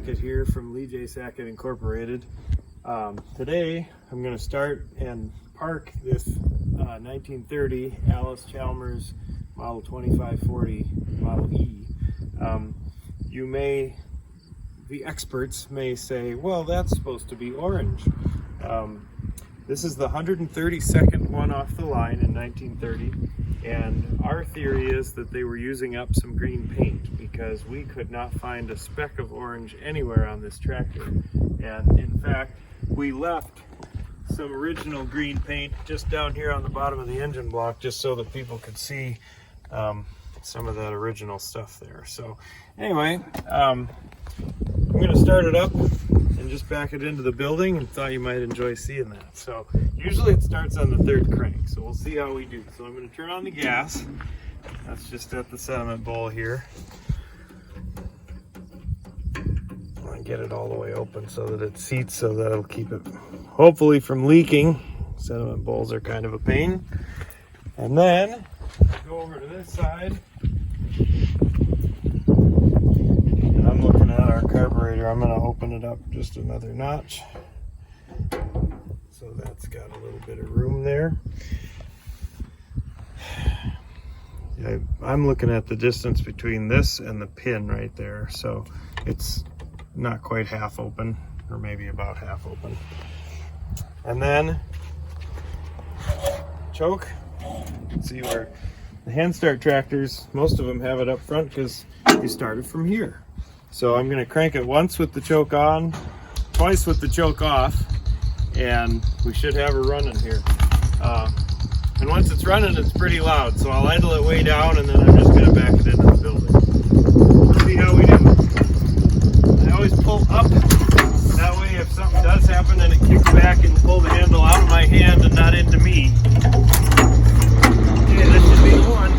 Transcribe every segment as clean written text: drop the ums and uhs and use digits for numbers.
Sackett here from Lee J. Sackett Incorporated. Today I'm going to start and park this 1930 Allis Chalmers Model 2540 Model E. The experts may say, well, that's supposed to be orange. This is the 132nd one off the line in 1930. And our theory is that they were using up some green paint because we could not find a speck of orange anywhere on this tractor. And in fact, we left some original green paint just down here on the bottom of the engine block just so that people could see some of that original stuff there. So anyway, I'm going to start it up and just back it into the building, and thought you might enjoy seeing that. So usually it starts on the third crank, so we'll see how we do. So I'm going to turn on the gas. That's just at the sediment bowl here. I'm going to get it all the way open so that it seats, so that it'll keep it hopefully from leaking. Sediment bowls are kind of a pain. And then go over to this side. I'm looking at our carburetor. I'm going to open it up just another notch. So that's got a little bit of room there. I'm looking at the distance between this and the pin right there. So it's not quite half open, or maybe about half open. And then choke. See where the hand start tractors, most of them have it up front because you started from here. So I'm going to crank it once with the choke on, twice with the choke off, and we should have her running here. And once it's running, it's pretty loud, so I'll idle it way down, and then I'm just going to back it into the building. Let's see how we do. I always pull up, that way if something does happen and it kicks back and pull the handle out of my hand and not into me. Okay, this should be the one.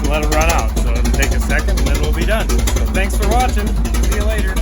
Let it run out, so it'll take a second and then we'll be done. So thanks for watching. See you later.